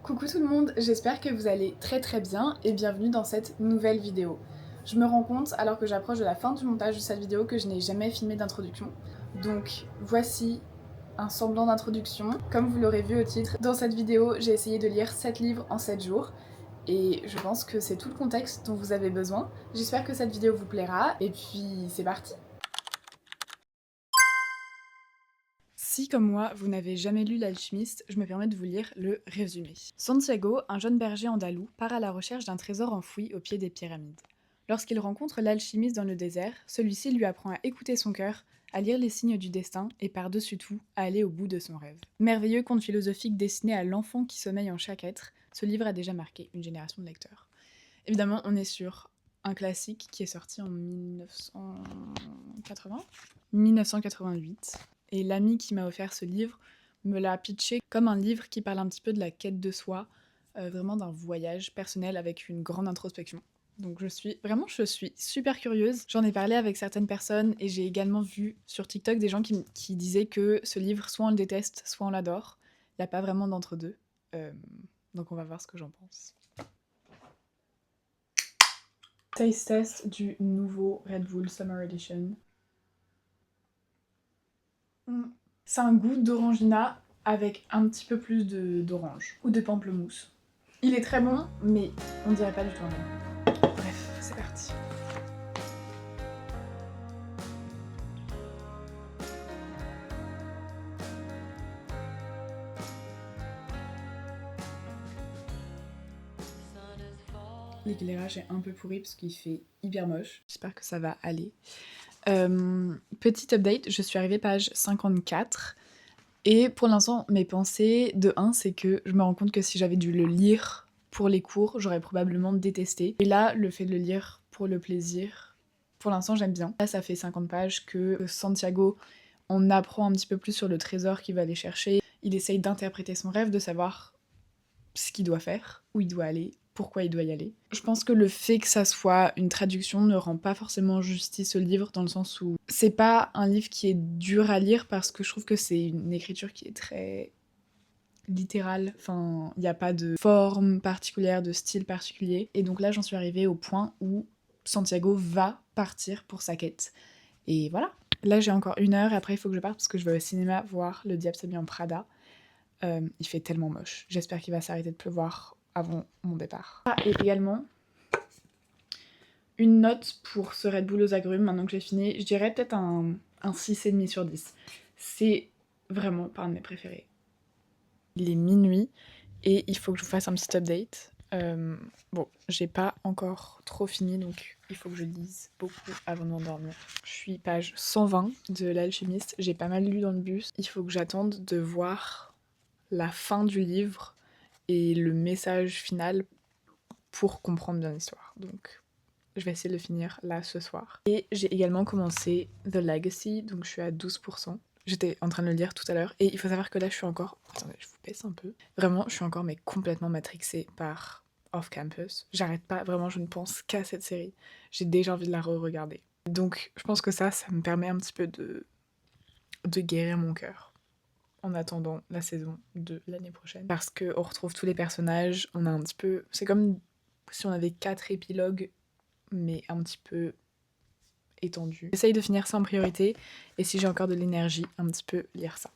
Coucou tout le monde, j'espère que vous allez très bien et bienvenue dans cette nouvelle vidéo. Je me rends compte alors que j'approche de la fin du montage de cette vidéo que je n'ai jamais filmé d'introduction. Donc voici un semblant d'introduction. Comme vous l'aurez vu au titre, dans cette vidéo j'ai essayé de lire 7 livres en 7 jours. Et je pense que c'est tout le contexte dont vous avez besoin. J'espère que cette vidéo vous plaira et puis c'est parti. Si, comme moi, vous n'avez jamais lu L'Alchimiste, je me permets de vous lire le résumé. Santiago, un jeune berger andalou, part à la recherche d'un trésor enfoui au pied des pyramides. Lorsqu'il rencontre l'alchimiste dans le désert, celui-ci lui apprend à écouter son cœur, à lire les signes du destin et par-dessus tout, à aller au bout de son rêve. Merveilleux conte philosophique destiné à l'enfant qui sommeille en chaque être, ce livre a déjà marqué une génération de lecteurs. Évidemment, on est sur un classique qui est sorti en 1988. Et l'ami qui m'a offert ce livre me l'a pitché comme un livre qui parle un petit peu de la quête de soi, vraiment d'un voyage personnel avec une grande introspection. Donc je suis super curieuse. J'en ai parlé avec certaines personnes et j'ai également vu sur TikTok des gens qui disaient que ce livre, soit on le déteste, soit on l'adore. Il n'y a pas vraiment d'entre-deux. Donc on va voir ce que j'en pense. Taste test du nouveau Red Bull Summer Edition. C'est un goût d'orangina avec un petit peu plus d'orange ou de pamplemousse. Il est très bon, mais on dirait pas du tout un même. Bref, c'est parti. L'éclairage est un peu pourri parce qu'il fait hyper moche. J'espère que ça va aller. Petit update, je suis arrivée page 54. Et pour l'instant, mes pensées, de 1, c'est que je me rends compte que si j'avais dû le lire pour les cours, j'aurais probablement détesté. Et là, le fait de le lire pour le plaisir, pour l'instant, j'aime bien. Là, ça fait 50 pages que Santiago, on apprend un petit peu plus sur le trésor qu'il va aller chercher. Il essaye d'interpréter son rêve, de savoir ce qu'il doit faire, où il doit aller, pourquoi il doit y aller. Je pense que le fait que ça soit une traduction ne rend pas forcément justice au livre, dans le sens où c'est pas un livre qui est dur à lire parce que je trouve que c'est une écriture qui est très littérale, enfin il n'y a pas de forme particulière, de style particulier, et donc là j'en suis arrivée au point où Santiago va partir pour sa quête. Et voilà. Là j'ai encore 1 heure et après il faut que je parte parce que je vais au cinéma voir Le Diable s'habille en Prada. Il fait tellement moche. J'espère qu'il va s'arrêter de pleuvoir avant mon départ. Ah, et également, une note pour ce Red Bull aux agrumes, maintenant que j'ai fini, je dirais peut-être un 6,5 sur 10. C'est vraiment pas un de mes préférés. Il est minuit et il faut que je vous fasse un petit update. Bon, j'ai pas encore trop fini, donc il faut que je lise beaucoup avant de m'endormir. Je suis page 120 de L'Alchimiste, j'ai pas mal lu dans le bus. Il faut que j'attende de voir la fin du livre et le message final pour comprendre bien l'histoire. Donc je vais essayer de le finir là ce soir. Et j'ai également commencé The Legacy, donc je suis à 12%. J'étais en train de le lire tout à l'heure et il faut savoir que là je suis encore... Attendez, je vous baisse un peu. Vraiment, je suis encore mais complètement matrixée par Off Campus. J'arrête pas, vraiment je ne pense qu'à cette série. J'ai déjà envie de la re-regarder. Donc je pense que ça me permet un petit peu de guérir mon cœur en attendant la saison de l'année prochaine. Parce qu'on retrouve tous les personnages, on a un petit peu... C'est comme si on avait 4 épilogues, mais un petit peu étendus. J'essaye de finir ça en priorité, et si j'ai encore de l'énergie, un petit peu lire ça.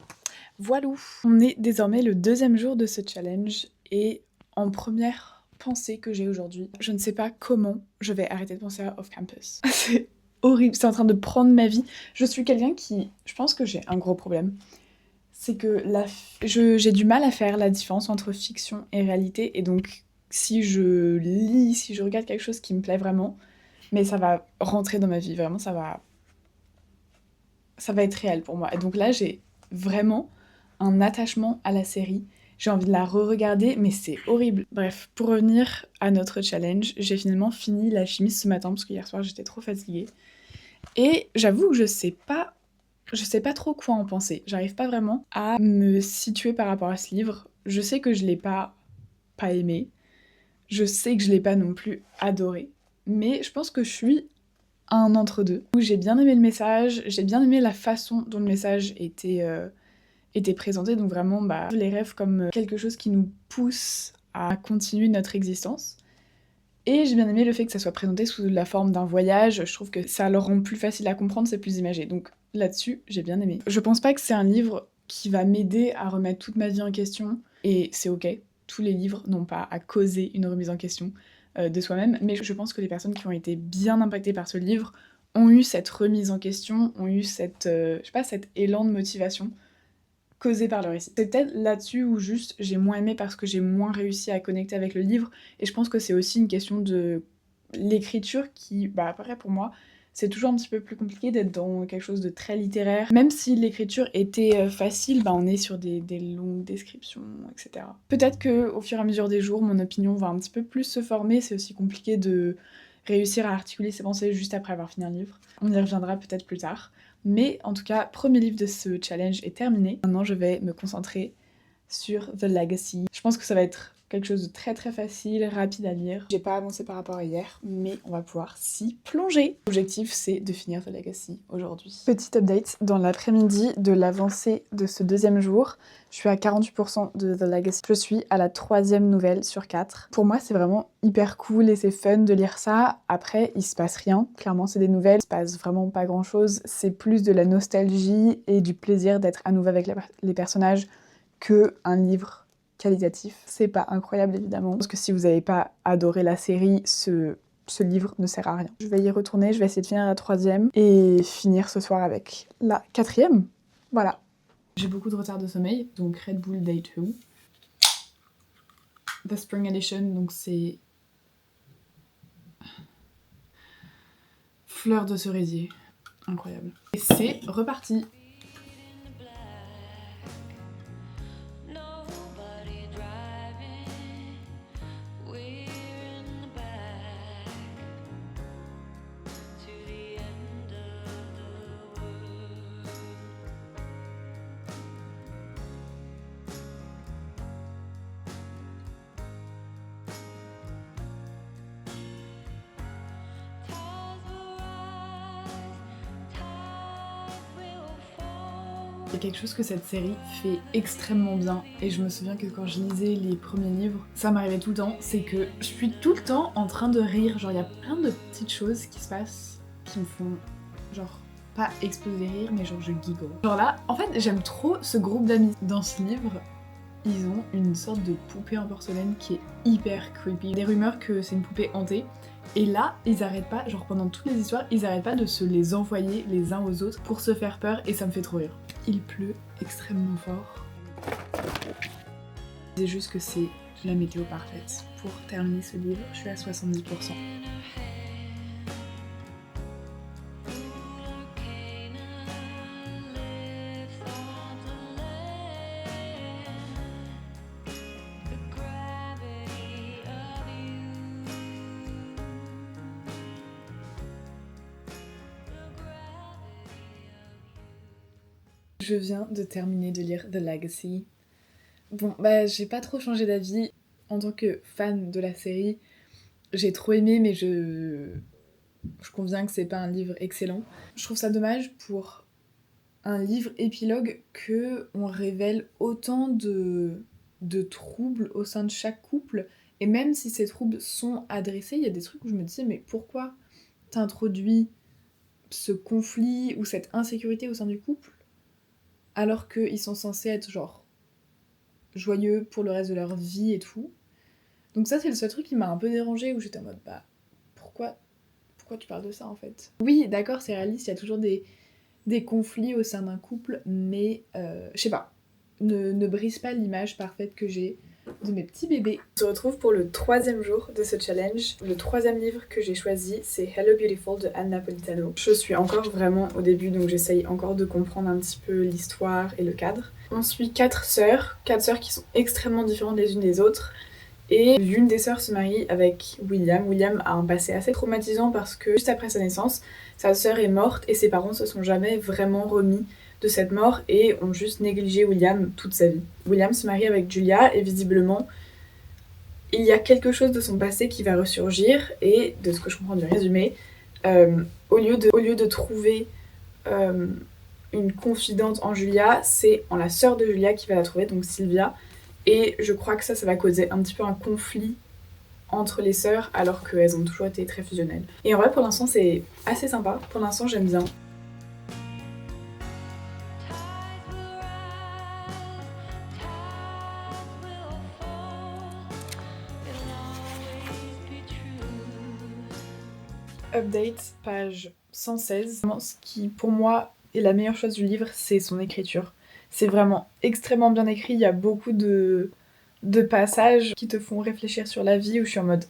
Voilà. On est désormais le 2e jour de ce challenge, et en première pensée que j'ai aujourd'hui, je ne sais pas comment je vais arrêter de penser à Off Campus. C'est horrible, c'est en train de prendre ma vie. Je suis quelqu'un qui... Je pense que j'ai un gros problème. C'est que j'ai du mal à faire la différence entre fiction et réalité, et donc si je lis, si je regarde quelque chose qui me plaît vraiment, mais ça va rentrer dans ma vie, vraiment ça va être réel pour moi. Et donc là j'ai vraiment un attachement à la série, j'ai envie de la re-regarder, mais c'est horrible. Bref, pour revenir à notre challenge, j'ai finalement fini L'Alchimiste ce matin, parce que hier soir j'étais trop fatiguée, et j'avoue que je sais pas trop quoi en penser. J'arrive pas vraiment à me situer par rapport à ce livre. Je sais que je l'ai pas aimé. Je sais que je l'ai pas non plus adoré. Mais je pense que je suis à un entre-deux. J'ai bien aimé le message, j'ai bien aimé la façon dont le message était présenté. Donc vraiment, les rêves comme quelque chose qui nous pousse à continuer notre existence. Et j'ai bien aimé le fait que ça soit présenté sous la forme d'un voyage, je trouve que ça le rend plus facile à comprendre, c'est plus imagé. Donc là-dessus, j'ai bien aimé. Je pense pas que c'est un livre qui va m'aider à remettre toute ma vie en question, et c'est ok. Tous les livres n'ont pas à causer une remise en question de soi-même, mais je pense que les personnes qui ont été bien impactées par ce livre ont eu cette remise en question, ont eu cette, je sais pas, cet élan de motivation causé par le récit. C'est peut-être là-dessus où juste j'ai moins aimé parce que j'ai moins réussi à connecter avec le livre, et je pense que c'est aussi une question de l'écriture qui, bah après pour moi, c'est toujours un petit peu plus compliqué d'être dans quelque chose de très littéraire. Même si l'écriture était facile, bah on est sur des longues descriptions, etc. Peut-être que au fur et à mesure des jours, mon opinion va un petit peu plus se former, c'est aussi compliqué de réussir à articuler ses pensées juste après avoir fini un livre. On y reviendra peut-être plus tard. Mais en tout cas, premier livre de ce challenge est terminé. Maintenant, je vais me concentrer sur The Legacy. Je pense que ça va être quelque chose de très très facile, rapide à lire. J'ai pas avancé par rapport à hier, mais on va pouvoir s'y plonger. L'objectif, c'est de finir The Legacy aujourd'hui. Petit update, dans l'après-midi de l'avancée de ce deuxième jour, je suis à 48% de The Legacy. Je suis à la 3e nouvelle sur 4. Pour moi, c'est vraiment hyper cool et c'est fun de lire ça. Après, il se passe rien. Clairement, c'est des nouvelles. Il se passe vraiment pas grand-chose. C'est plus de la nostalgie et du plaisir d'être à nouveau avec les personnages que un livre qualitatif. C'est pas incroyable évidemment, parce que si vous n'avez pas adoré la série, ce livre ne sert à rien. Je vais y retourner, je vais essayer de finir la 3e et finir ce soir avec la 4e. Voilà. J'ai beaucoup de retard de sommeil, donc Red Bull Day 2. The Spring Edition, donc c'est fleur de cerisier. Incroyable. Et c'est reparti. Il y a quelque chose que cette série fait extrêmement bien, et je me souviens que quand je lisais les premiers livres, ça m'arrivait tout le temps, c'est que je suis tout le temps en train de rire, genre il y a plein de petites choses qui se passent qui me font genre pas exploser de rire, mais genre je giggle. Genre là, en fait j'aime trop ce groupe d'amis. Dans ce livre, ils ont une sorte de poupée en porcelaine qui est hyper creepy. Des rumeurs que c'est une poupée hantée. Et là, ils arrêtent pas, genre pendant toutes les histoires, ils arrêtent pas de se les envoyer les uns aux autres pour se faire peur, et ça me fait trop rire. Il pleut extrêmement fort. C'est juste que c'est la météo parfaite pour terminer ce livre. Je suis à 70%. Je viens de terminer de lire The Legacy. Bon, bah j'ai pas trop changé d'avis. En tant que fan de la série, j'ai trop aimé, mais je conviens que c'est pas un livre excellent. Je trouve ça dommage pour un livre épilogue que on révèle autant de troubles au sein de chaque couple, et même si ces troubles sont adressés, il y a des trucs où je me disais mais pourquoi t'introduis ce conflit ou cette insécurité au sein du couple alors qu'ils sont censés être genre joyeux pour le reste de leur vie et tout. Donc ça c'est le seul truc qui m'a un peu dérangée, où j'étais en mode bah pourquoi tu parles de ça en fait. Oui d'accord, c'est réaliste, il y a toujours des conflits au sein d'un couple, mais je sais pas, ne brise pas l'image parfaite que j'ai de mes petits bébés. On se retrouve pour le 3e jour de ce challenge. Le 3e livre que j'ai choisi, c'est Hello Beautiful de Anne Napolitano. Je suis encore vraiment au début, donc j'essaye encore de comprendre un petit peu l'histoire et le cadre. On suit 4 sœurs qui sont extrêmement différentes les unes des autres. Et l'une des sœurs se marie avec William. William a un passé assez traumatisant parce que juste après sa naissance, sa sœur est morte et ses parents se sont jamais vraiment remis de cette mort et ont juste négligé William toute sa vie. William se marie avec Julia et visiblement il y a quelque chose de son passé qui va ressurgir, et de ce que je comprends du résumé, au lieu de trouver une confidente en Julia, c'est en la sœur de Julia qui va la trouver, donc Sylvia, Et je crois que ça va causer un petit peu un conflit entre les sœurs alors qu'elles ont toujours été très fusionnelles. Et en vrai pour l'instant c'est assez sympa, pour l'instant j'aime bien. Update, page 116. Ce qui pour moi est la meilleure chose du livre, c'est son écriture. C'est vraiment extrêmement bien écrit, il y a beaucoup de passages qui te font réfléchir sur la vie où je suis en mode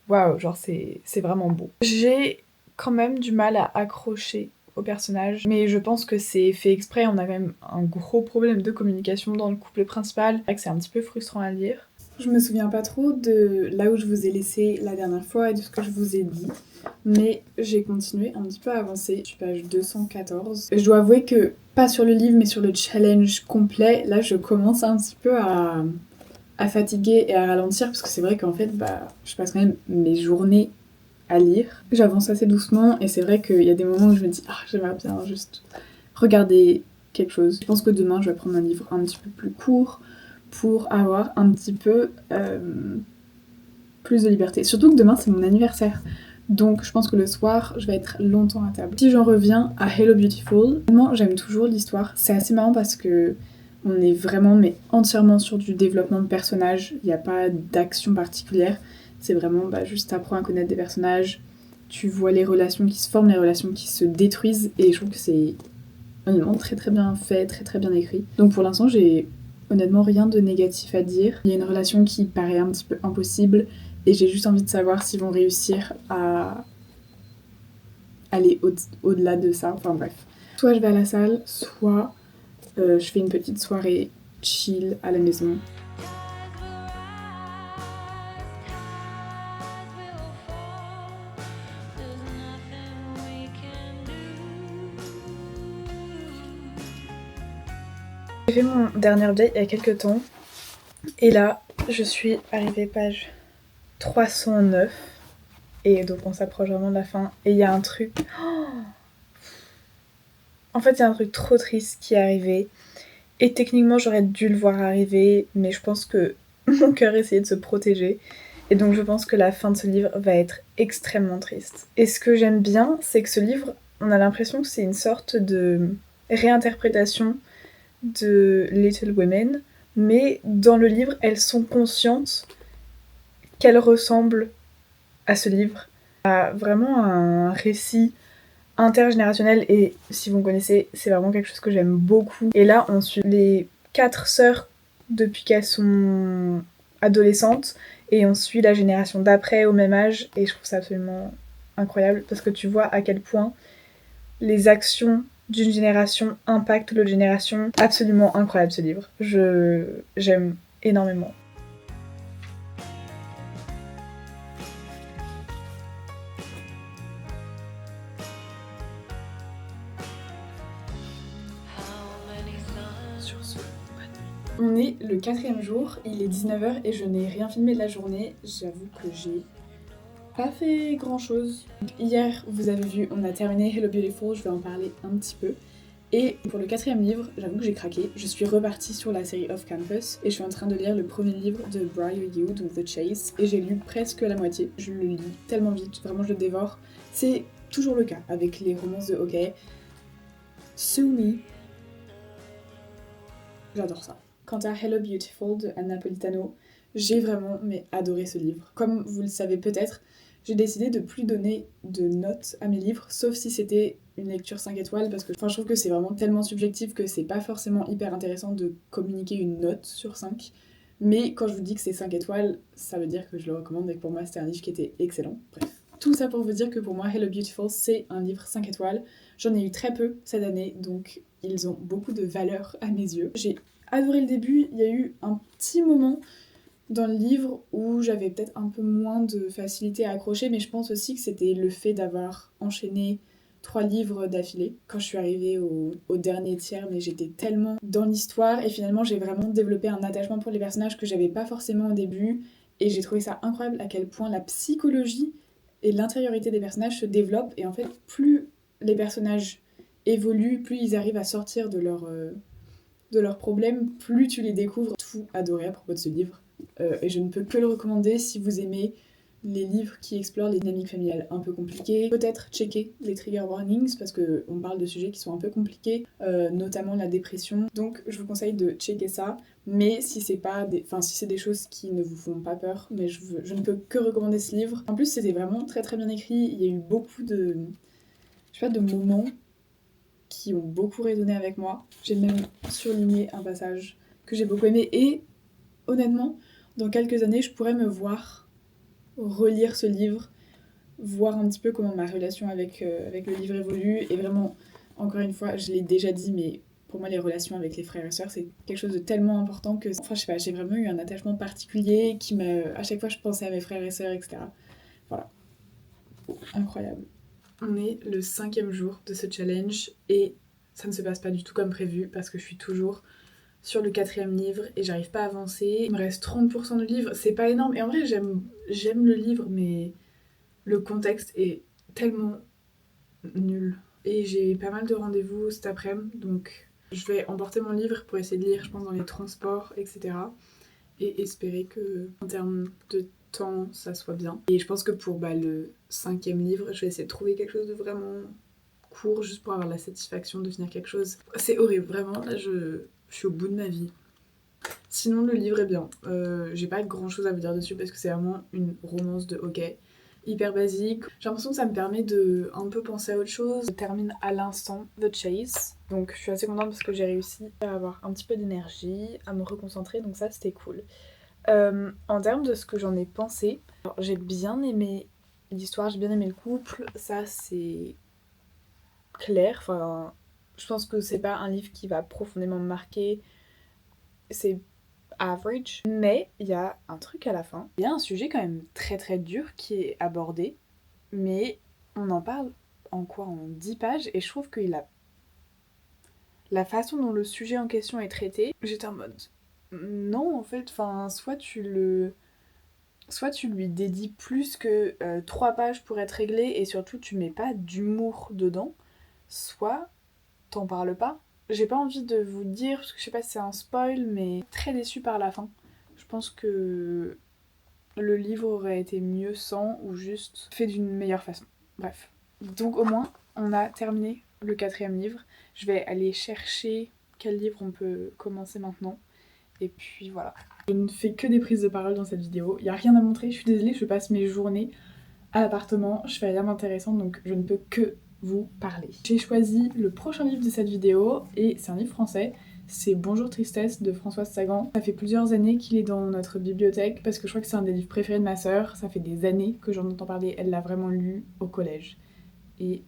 waouh, genre c'est vraiment beau. J'ai quand même du mal à accrocher au personnage, mais je pense que c'est fait exprès, on a quand même un gros problème de communication dans le couple principal. C'est vrai que c'est un petit peu frustrant à lire. Je me souviens pas trop de là où je vous ai laissé la dernière fois et de ce que je vous ai dit, mais j'ai continué un petit peu à avancer. Je suis page 214. Je dois avouer que, pas sur le livre, mais sur le challenge complet, là je commence un petit peu à fatiguer et à ralentir, parce que c'est vrai qu'en fait, je passe quand même mes journées à lire. J'avance assez doucement, et c'est vrai qu'il y a des moments où je me dis « Ah, j'aimerais bien juste regarder quelque chose ». Je pense que demain, je vais prendre un livre un petit peu plus court, pour avoir un petit peu plus de liberté. Surtout que demain, c'est mon anniversaire. Donc je pense que le soir, je vais être longtemps à table. Si j'en reviens à Hello Beautiful, vraiment j'aime toujours l'histoire. C'est assez marrant parce que on est vraiment mais entièrement sur du développement de personnages. Il n'y a pas d'action particulière. C'est vraiment juste t'apprends à connaître des personnages. Tu vois les relations qui se forment, les relations qui se détruisent. Et je trouve que c'est honnêtement très très bien fait, très très bien écrit. Donc pour l'instant j'ai honnêtement rien de négatif à dire. Il y a une relation qui paraît un petit peu impossible. Et j'ai juste envie de savoir s'ils vont réussir à aller au-delà de ça. Enfin bref. Soit je vais à la salle, soit je fais une petite soirée chill à la maison. J'ai fait mon dernier update il y a quelques temps. Et là, je suis arrivée page 309. Et donc on s'approche vraiment de la fin. Et il y a un truc... En fait, il y a un truc trop triste qui est arrivé. Et techniquement, j'aurais dû le voir arriver. Mais je pense que mon cœur essayait de se protéger. Et donc je pense que la fin de ce livre va être extrêmement triste. Et ce que j'aime bien, c'est que ce livre, on a l'impression que c'est une sorte de réinterprétation de Little Women. Mais dans le livre, elles sont conscientes qu'elles ressemblent à ce livre. Vraiment un récit intergénérationnel et si vous me connaissez, c'est vraiment quelque chose que j'aime beaucoup. Et là, on suit les 4 sœurs depuis qu'elles sont adolescentes et on suit la génération d'après au même âge et je trouve ça absolument incroyable parce que tu vois à quel point les actions d'une génération impactent l'autre génération. Absolument incroyable ce livre. J'aime énormément. On est le 4e jour, il est 19h et je n'ai rien filmé de la journée. J'avoue que j'ai pas fait grand chose. Hier, vous avez vu, on a terminé Hello Beautiful, je vais en parler un petit peu. Et pour le 4e livre, j'avoue que j'ai craqué. Je suis repartie sur la série Off Campus et je suis en train de lire le premier livre de Briar Yu, donc The Chase. Et j'ai lu presque la moitié. Je le lis tellement vite, vraiment je le dévore. C'est toujours le cas avec les romances de hockey. Sue Me. J'adore ça. Quant à Hello Beautiful de Anna Napolitano, j'ai vraiment adoré ce livre. Comme vous le savez peut-être, j'ai décidé de plus donner de notes à mes livres, sauf si c'était une lecture 5 étoiles, parce que je trouve que c'est vraiment tellement subjectif que c'est pas forcément hyper intéressant de communiquer une note sur 5. Mais quand je vous dis que c'est 5 étoiles, ça veut dire que je le recommande et que pour moi c'était un livre qui était excellent. Bref. Tout ça pour vous dire que pour moi Hello Beautiful c'est un livre 5 étoiles. J'en ai eu très peu cette année, donc ils ont beaucoup de valeur à mes yeux. J'ai adoré le début, il y a eu un petit moment dans le livre où j'avais peut-être un peu moins de facilité à accrocher, mais je pense aussi que c'était le fait d'avoir enchaîné 3 livres d'affilée quand je suis arrivée au dernier tiers, mais j'étais tellement dans l'histoire et finalement j'ai vraiment développé un attachement pour les personnages que j'avais pas forcément au début et j'ai trouvé ça incroyable à quel point la psychologie et l'intériorité des personnages se développent et en fait plus les personnages évoluent, plus ils arrivent à sortir de de leurs problèmes, plus tu les découvres. Tout adoré à propos de ce livre. Et je ne peux que le recommander si vous aimez les livres qui explorent les dynamiques familiales un peu compliquées. Peut-être checker les trigger warnings parce qu'on parle de sujets qui sont un peu compliqués, notamment la dépression. Donc je vous conseille de checker ça. Mais si c'est si c'est des choses qui ne vous font pas peur, mais je ne peux que recommander ce livre. En plus, c'était vraiment très très bien écrit. Il y a eu beaucoup de moments qui ont beaucoup résonné avec moi. J'ai même surligné un passage que j'ai beaucoup aimé. Et honnêtement, dans quelques années, je pourrais me voir relire ce livre, voir un petit peu comment ma relation avec le livre évolue. Et vraiment, encore une fois, je l'ai déjà dit, mais pour moi, les relations avec les frères et sœurs, c'est quelque chose de tellement important que... Enfin, je sais pas, j'ai vraiment eu un attachement particulier qui m'a... À chaque fois, je pensais à mes frères et sœurs, etc. Voilà. Incroyable. On est le 5e jour de ce challenge et ça ne se passe pas du tout comme prévu parce que je suis toujours sur le 4e livre et j'arrive pas à avancer. Il me reste 30% du livre, c'est pas énorme. Et en vrai, j'aime le livre, mais le contexte est tellement nul. Et j'ai pas mal de rendez-vous cet après-midi, donc je vais emporter mon livre pour essayer de lire, je pense, dans les transports, etc. Et espérer que, en termes de temps, ça soit bien. Et je pense que pour le 5e livre, je vais essayer de trouver quelque chose de vraiment court, juste pour avoir la satisfaction de finir quelque chose. C'est horrible, vraiment, là je suis au bout de ma vie. Sinon, le livre est bien. J'ai pas grand chose à vous dire dessus parce que c'est vraiment une romance de hockey. Hyper basique. J'ai l'impression que ça me permet de un peu penser à autre chose. Je termine à l'instant The Chase. Donc je suis assez contente parce que j'ai réussi à avoir un petit peu d'énergie, à me reconcentrer, donc ça c'était cool. En termes de ce que j'en ai pensé, j'ai bien aimé l'histoire, j'ai bien aimé le couple, ça c'est clair. Enfin, je pense que c'est pas un livre qui va profondément me marquer, c'est average, mais il y a un truc à la fin. Il y a un sujet quand même très très dur qui est abordé, mais on en parle en 10 pages et je trouve qu'il a... La façon dont le sujet en question est traité, j'étais en mode... Non, en fait, soit tu lui dédies plus que 3 pages pour être réglé et surtout tu mets pas d'humour dedans, soit t'en parles pas. J'ai pas envie de vous dire, parce que je sais pas si c'est un spoil, mais très déçue par la fin. Je pense que le livre aurait été mieux sans, ou juste fait d'une meilleure façon. Bref. Donc au moins, on a terminé le 4e livre. Je vais aller chercher quel livre on peut commencer maintenant. Et puis voilà. Je ne fais que des prises de parole dans cette vidéo. Il n'y a rien à montrer, je suis désolée, je passe mes journées à l'appartement. Je fais rien d'intéressant, donc je ne peux que vous parler. J'ai choisi le prochain livre de cette vidéo et c'est un livre français. C'est Bonjour Tristesse de Françoise Sagan. Ça fait plusieurs années qu'il est dans notre bibliothèque parce que je crois que c'est un des livres préférés de ma sœur. Ça fait des années que j'en entends parler. Elle l'a vraiment lu au collège. Et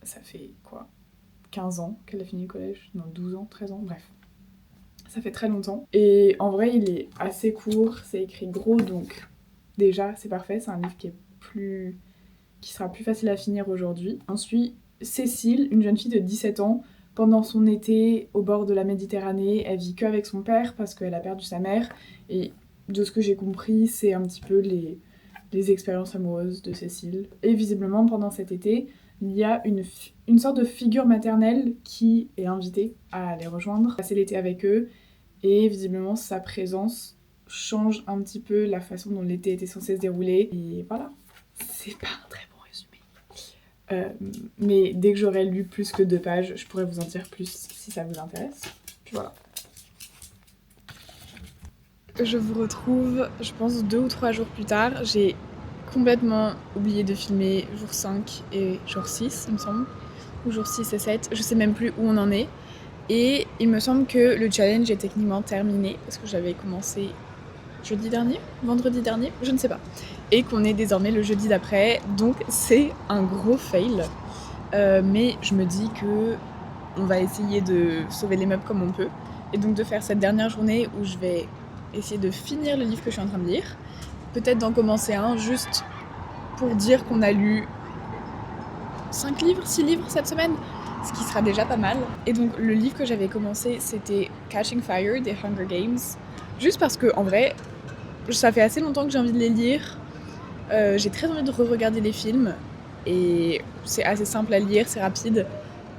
ça fait quoi, 15 ans qu'elle a fini le collège? Non, 12 ans, 13 ans, bref. Ça fait très longtemps. Et en vrai, il est assez court, c'est écrit gros, donc déjà, c'est parfait. C'est un livre qui sera plus facile à finir aujourd'hui. Ensuite, Cécile, une jeune fille de 17 ans, pendant son été au bord de la Méditerranée, elle vit qu'avec son père parce qu'elle a perdu sa mère. Et de ce que j'ai compris, c'est un petit peu les expériences amoureuses de Cécile. Et visiblement, pendant cet été, il y a une sorte de figure maternelle qui est invitée à les rejoindre, passer l'été avec eux. Et visiblement, sa présence change un petit peu la façon dont l'été était censé se dérouler. Et voilà, c'est pas un très bon résumé. Mais dès que j'aurai lu plus que 2 pages, je pourrais vous en dire plus si ça vous intéresse. Puis voilà. Je vous retrouve, je pense, 2 ou 3 jours plus tard. J'ai complètement oublié de filmer jour 5 et jour 6, il me semble. Ou jour 6 et 7, je sais même plus où on en est. Et il me semble que le challenge est techniquement terminé, parce que j'avais commencé vendredi dernier, je ne sais pas. Et qu'on est désormais le jeudi d'après, donc c'est un gros fail. Mais je me dis que on va essayer de sauver les meubles comme on peut. Et donc de faire cette dernière journée où je vais essayer de finir le livre que je suis en train de lire. Peut-être d'en commencer un, juste pour dire qu'on a lu 6 livres cette semaine, ce qui sera déjà pas mal. Et donc le livre que j'avais commencé, c'était Catching Fire des Hunger Games. Juste parce que, en vrai, ça fait assez longtemps que j'ai envie de les lire. J'ai très envie de re-regarder les films. Et c'est assez simple à lire, c'est rapide.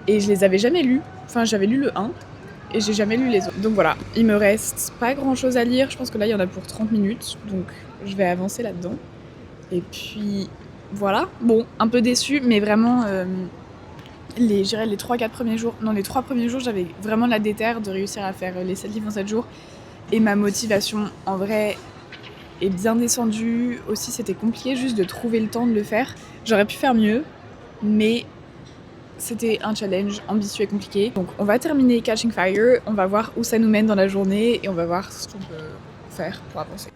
Et je les avais jamais lus. Enfin, j'avais lu le 1. et j'ai jamais lu les autres. Donc voilà, il me reste pas grand chose à lire, je pense que là il y en a pour 30 minutes, donc je vais avancer là-dedans. Et puis voilà, bon, un peu déçue, mais vraiment je dirais les 3-4 premiers jours, non les 3 premiers jours j'avais vraiment la déterre de réussir à faire les 7 livres en 7 jours, et ma motivation en vrai est bien descendue. Aussi c'était compliqué juste de trouver le temps de le faire, j'aurais pu faire mieux, mais c'était un challenge ambitieux et compliqué. Donc on va terminer Catching Fire, on va voir où ça nous mène dans la journée et on va voir ce qu'on peut faire pour avancer.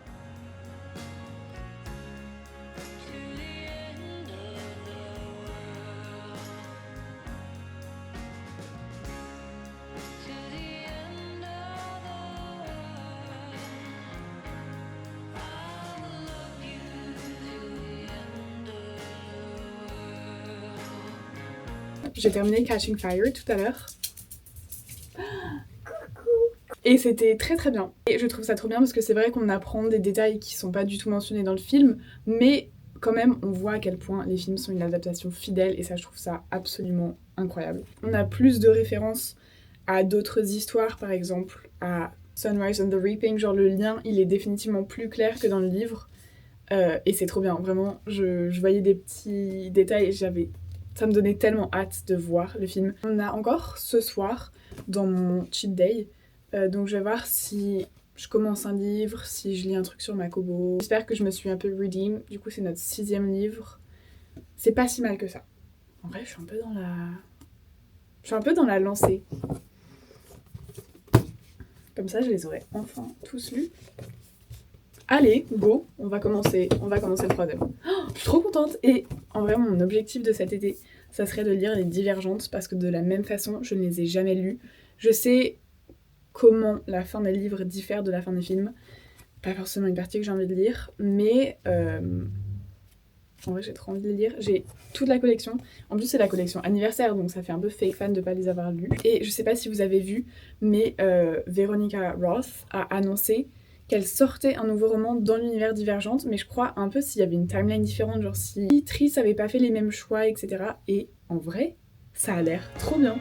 J'ai terminé Catching Fire tout à l'heure. Et c'était très très bien. Et je trouve ça trop bien parce que c'est vrai qu'on apprend des détails qui sont pas du tout mentionnés dans le film, mais quand même on voit à quel point les films sont une adaptation fidèle, et ça je trouve ça absolument incroyable. On a plus de références à d'autres histoires, par exemple à Sunrise and the Reaping, genre le lien il est définitivement plus clair que dans le livre, et c'est trop bien, vraiment je voyais des petits détails et ça me donnait tellement hâte de voir le film. On a encore ce soir dans mon cheat day, donc je vais voir si je commence un livre, si je lis un truc sur ma Kobo. J'espère que je me suis un peu redeem. Du coup c'est notre 6e livre. C'est pas si mal que ça. En vrai je suis un peu dans la lancée. Comme ça je les aurais enfin tous lus. Allez, go, on va commencer le 3e. Oh, je suis trop contente. Et en vrai mon objectif de cet été, ça serait de lire les Divergentes, parce que de la même façon je ne les ai jamais lus. Je sais comment la fin des livres diffère de la fin des films. Pas forcément une partie que j'ai envie de lire, mais en vrai j'ai trop envie de les lire. J'ai toute la collection. En plus c'est la collection anniversaire, donc ça fait un peu fake fan de pas les avoir lus. Et je sais pas si vous avez vu, mais Veronica Roth a annoncé qu'elle sortait un nouveau roman dans l'univers Divergente, mais je crois un peu s'il y avait une timeline différente, genre si Triss avait pas fait les mêmes choix, etc. Et en vrai, ça a l'air trop bien.